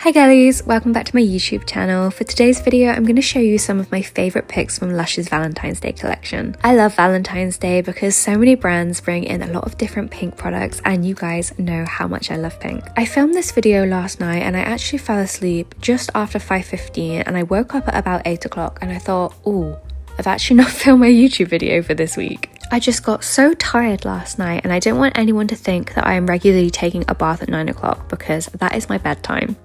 Hi girlies, welcome back to my YouTube channel. For today's video, I'm going to show you some of my favourite picks from Lush's Valentine's Day collection. I love Valentine's Day because so many brands bring in a lot of different pink products and you guys know how much I love pink. I filmed this video last night and I actually fell asleep just after 5:15 and I woke up at about 8 o'clock and I thought, ooh, I've actually not filmed my YouTube video for this week. I just got so tired last night and I don't want anyone to think that I am regularly taking a bath at 9 o'clock because that is my bedtime.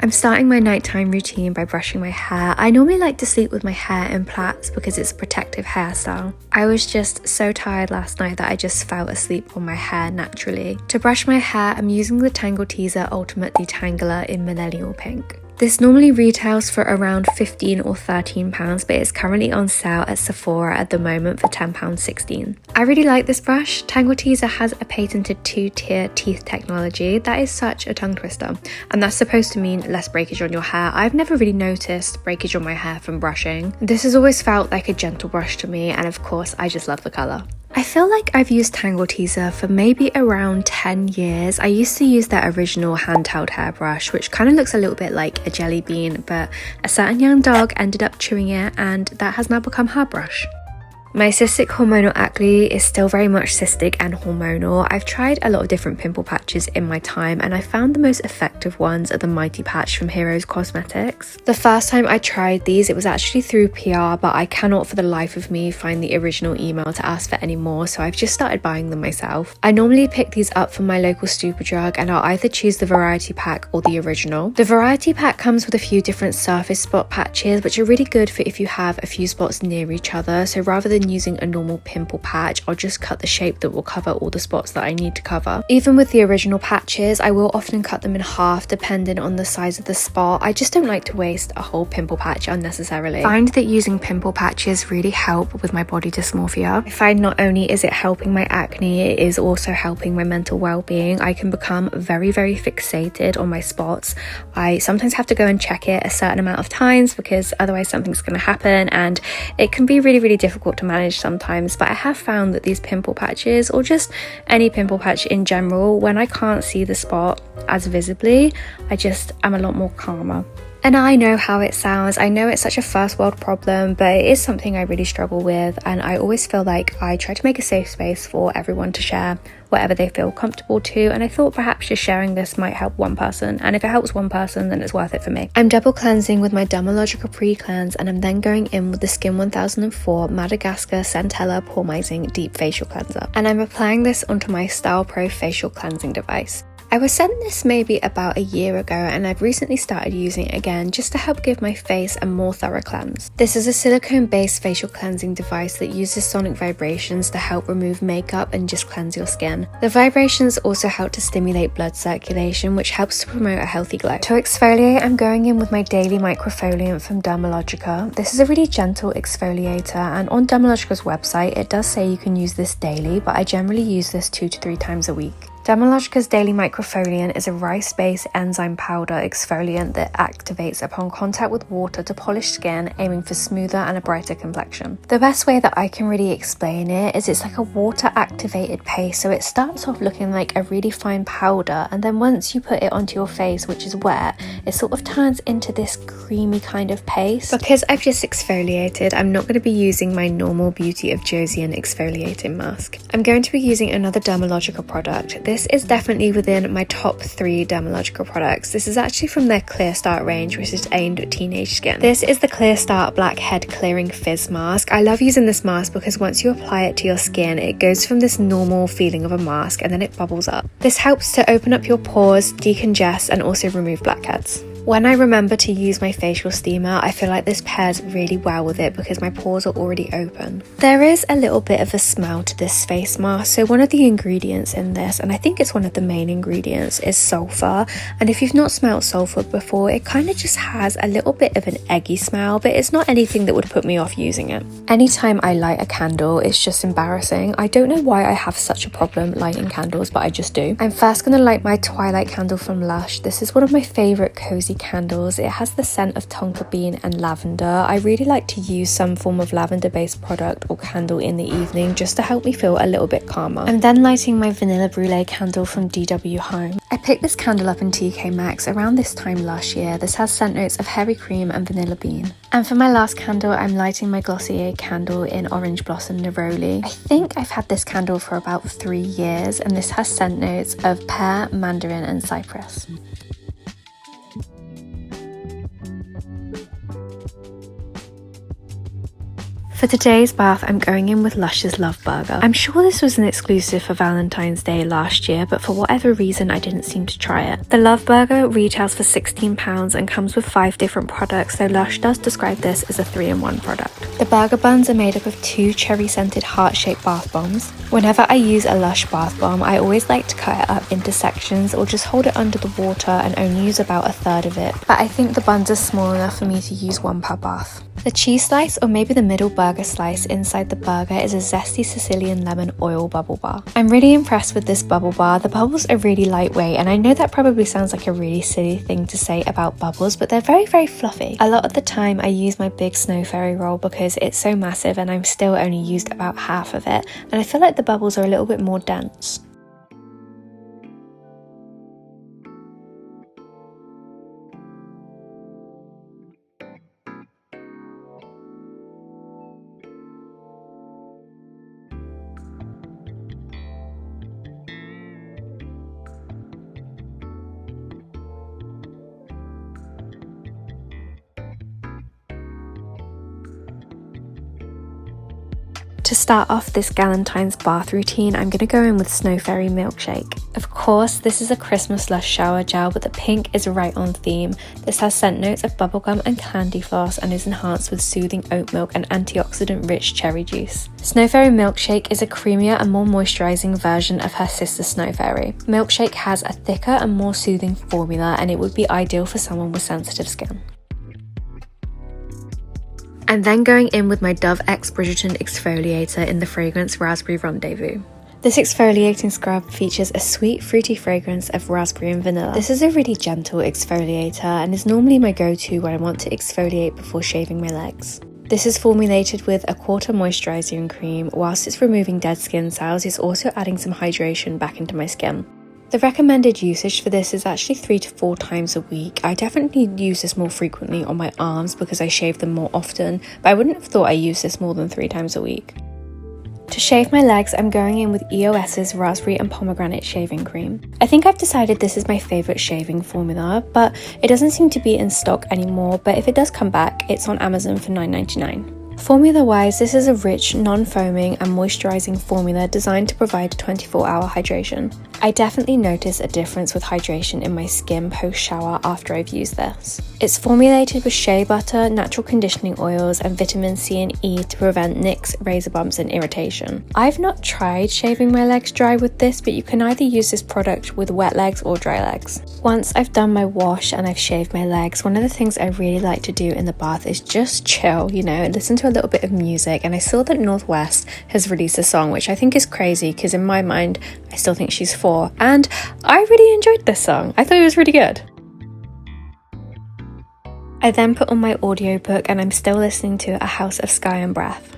I'm starting my nighttime routine by brushing my hair. I normally like to sleep with my hair in plaits because it's a protective hairstyle. I was just so tired last night that I just fell asleep on my hair naturally. To brush my hair, I'm using the Tangle Teezer Ultimate Detangler in Millennial Pink. This normally retails for around £15 or £13, but it's currently on sale at Sephora at the moment for £10.16. I really like this brush. Tangle Teezer has a patented 2-tier teeth technology. That is such a tongue twister, and that's supposed to mean less breakage on your hair. I've never really noticed breakage on my hair from brushing. This has always felt like a gentle brush to me, and of course, I just love the colour. I feel like I've used Tangle Teezer for maybe around 10 years. I used to use their original handheld hairbrush, which kind of looks a little bit like a jelly bean, but a certain young dog ended up chewing it and that has now become her brush. My cystic hormonal acne is still very much cystic and hormonal. I've tried a lot of different pimple patches in my time and I found the most effective ones are the Mighty Patch from Heroes Cosmetics. The first time I tried these, it was actually through PR, but I cannot for the life of me find the original email to ask for any more, so I've just started buying them myself. I normally pick these up from my local Superdrug and I'll either choose the variety pack or the original. The variety pack comes with a few different surface spot patches, which are really good for if you have a few spots near each other, so rather than using a normal pimple patch, I'll just cut the shape that will cover all the spots that I need to cover. Even with the original patches, I will often cut them in half depending on the size of the spot. I just don't like to waste a whole pimple patch unnecessarily. I find that using pimple patches really help with my body dysmorphia. I find not only is it helping my acne, it is also helping my mental well-being. I can become very fixated on my spots. I sometimes have to go and check it a certain amount of times because otherwise something's going to happen, and it can be really difficult to manage sometimes. But I have found that these pimple patches, or just any pimple patch in general, when I can't see the spot as visibly, I'm a lot more calmer. And I know how it sounds. I know it's such a first world problem, but it is something I really struggle with, and I always feel like I try to make a safe space for everyone to share whatever they feel comfortable to, and I thought perhaps just sharing this might help one person, and if it helps one person then it's worth it for me. I'm double cleansing with my Dermalogica pre-cleanse, and I'm then going in with the Skin 1004 Madagascar Centella Pormizing Deep Facial Cleanser, and I'm applying this onto my Style Pro facial cleansing device. I was sent this maybe about a year ago and I've recently started using it again just to help give my face a more thorough cleanse. This is a silicone-based facial cleansing device that uses sonic vibrations to help remove makeup and just cleanse your skin. The vibrations also help to stimulate blood circulation, which helps to promote a healthy glow. To exfoliate, I'm going in with my daily microfoliant from Dermalogica. This is a really gentle exfoliator, and on Dermalogica's website it does say you can use this daily, but I generally use this 2 to 3 times a week. Dermalogica's Daily Microfoliant is a rice-based enzyme powder exfoliant that activates upon contact with water to polish skin, aiming for smoother and a brighter complexion. The best way that I can really explain it is it's like a water-activated paste, so it starts off looking like a really fine powder, and then once you put it onto your face, which is wet, it sort of turns into this creamy kind of paste. Because I've just exfoliated, I'm not going to be using my normal Beauty of Josian exfoliating mask. I'm going to be using another Dermalogica product. This is definitely within my top 3 Dermalogica products. This is actually from their Clear Start range, which is aimed at teenage skin. This is the Clear Start Blackhead Clearing Fizz Mask. I love using this mask because once you apply it to your skin, it goes from this normal feeling of a mask and then it bubbles up. This helps to open up your pores, decongest, and also remove blackheads. When I remember to use my facial steamer, I feel like this pairs really well with it because my pores are already open. There is a little bit of a smell to this face mask, so one of the ingredients in this, and I think it's one of the main ingredients, is sulfur. And if you've not smelled sulfur before, it kind of just has a little bit of an eggy smell, but it's not anything that would put me off using it. Anytime I light a candle, it's just embarrassing. I don't know why I have such a problem lighting candles, but I just do. I'm first going to light my Twilight candle from Lush. This is one of my favourite cozy candles. It has the scent of tonka bean and lavender. I really like to use some form of lavender based product or candle in the evening just to help me feel a little bit calmer. I'm then lighting my Vanilla Brulee candle from DW Home. I picked this candle up in TK Maxx around this time last year. This has scent notes of heavy cream and vanilla bean. And for my last candle, I'm lighting my Glossier candle in Orange Blossom Neroli. I think I've had this candle for about 3 years, and this has scent notes of pear, mandarin and cypress. For today's bath, I'm going in with Lush's Love Burger. I'm sure this was an exclusive for Valentine's Day last year, but for whatever reason I didn't seem to try it. The Love Burger retails for £16 and comes with 5 different products, though Lush does describe this as a 3-in-1 product. The burger buns are made up of 2 cherry-scented heart-shaped bath bombs. Whenever I use a Lush bath bomb, I always like to cut it up into sections or just hold it under the water and only use about 1/3 of it, but I think the buns are small enough for me to use 1 per bath. The cheese slice, or maybe the middle burger slice inside the burger, is a zesty Sicilian lemon oil bubble bar. I'm really impressed with this bubble bar. The bubbles are really lightweight, and I know that probably sounds like a really silly thing to say about bubbles, but they're very, very fluffy. A lot of the time I use my big snow fairy roll because it's so massive and I'm still only used about half of it, and I feel like the bubbles are a little bit more dense. To start off this Galentine's bath routine, I'm going to go in with Snow Fairy Milkshake. Of course, this is a Christmas Lush shower gel, but the pink is right on theme. This has scent notes of bubblegum and candy floss and is enhanced with soothing oat milk and antioxidant-rich cherry juice. Snow Fairy Milkshake is a creamier and more moisturising version of her sister Snow Fairy. Milkshake has a thicker and more soothing formula, and it would be ideal for someone with sensitive skin. I'm then going in with my Dove X Bridgerton exfoliator in the fragrance Raspberry Rendezvous. This exfoliating scrub features a sweet, fruity fragrance of raspberry and vanilla. This is a really gentle exfoliator and is normally my go-to when I want to exfoliate before shaving my legs. This is formulated with a quarter moisturiser and cream. Whilst it's removing dead skin cells, it's also adding some hydration back into my skin. The recommended usage for this is actually 3 to 4 times a week. I definitely use this more frequently on my arms because I shave them more often, but I wouldn't have thought I use this more than 3 times a week. To shave my legs, I'm going in with EOS's Raspberry and Pomegranate Shaving Cream. I think I've decided this is my favourite shaving formula, but it doesn't seem to be in stock anymore, but if it does come back, it's on Amazon for $9.99. Formula-wise, this is a rich, non-foaming and moisturising formula designed to provide 24-hour hydration. I definitely notice a difference with hydration in my skin post-shower after I've used this. It's formulated with shea butter, natural conditioning oils and vitamin C and E to prevent nicks, razor bumps and irritation. I've not tried shaving my legs dry with this, but you can either use this product with wet legs or dry legs. Once I've done my wash and I've shaved my legs, one of the things I really like to do in the bath is just chill, and listen to a little bit of music. And I saw that North West has released a song, which I think is crazy because in my mind, I still think she's 4. And I really enjoyed this song. I thought it was really good. I then put on my audiobook and I'm still listening to A House of Sky and Breath.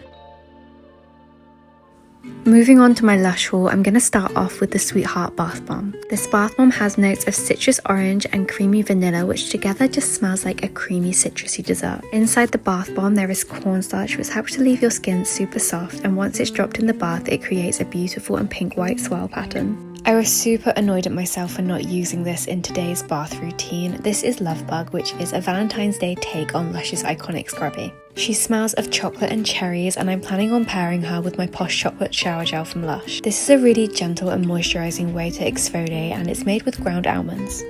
Moving on to my Lush haul, I'm going to start off with the Sweetheart Bath Bomb. This bath bomb has notes of citrus orange and creamy vanilla, which together just smells like a creamy citrusy dessert. Inside the bath bomb there is cornstarch, which helps to leave your skin super soft, and once it's dropped in the bath it creates a beautiful and pink-white swirl pattern. I was super annoyed at myself for not using this in today's bath routine. This is Love Bug, which is a Valentine's Day take on Lush's iconic scrubby. She smells of chocolate and cherries, and I'm planning on pairing her with my Posh Chocolate Shower Gel from Lush. This is a really gentle and moisturising way to exfoliate, and it's made with ground almonds.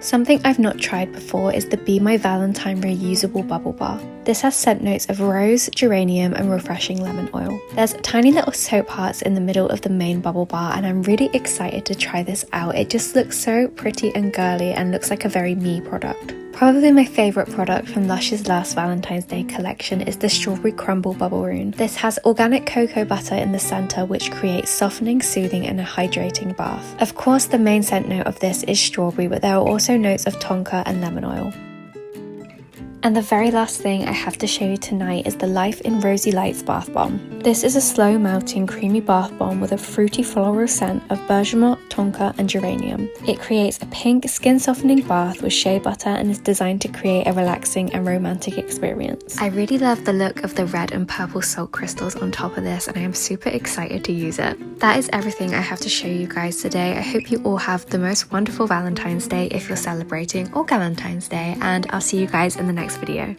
Something I've not tried before is the Be My Valentine reusable bubble bar. This has scent notes of rose, geranium and refreshing lemon oil. There's tiny little soap hearts in the middle of the main bubble bar, and I'm really excited to try this out. It just looks so pretty and girly and looks like a very me product. Probably my favourite product from Lush's last Valentine's Day collection is the Strawberry Crumble Bubble-roon. This has organic cocoa butter in the centre, which creates softening, soothing and a hydrating bath. Of course, the main scent note of this is strawberry, but there are also notes of tonka and lemon oil. And the very last thing I have to show you tonight is the Life in Rosy Lights Bath Bomb. This is a slow melting creamy bath bomb with a fruity floral scent of bergamot, tonka and geranium. It creates a pink skin softening bath with shea butter and is designed to create a relaxing and romantic experience. I really love the look of the red and purple salt crystals on top of this, and I am super excited to use it. That is everything I have to show you guys today. I hope you all have the most wonderful Valentine's Day if you're celebrating, or Galentine's Day, and I'll see you guys in the next video.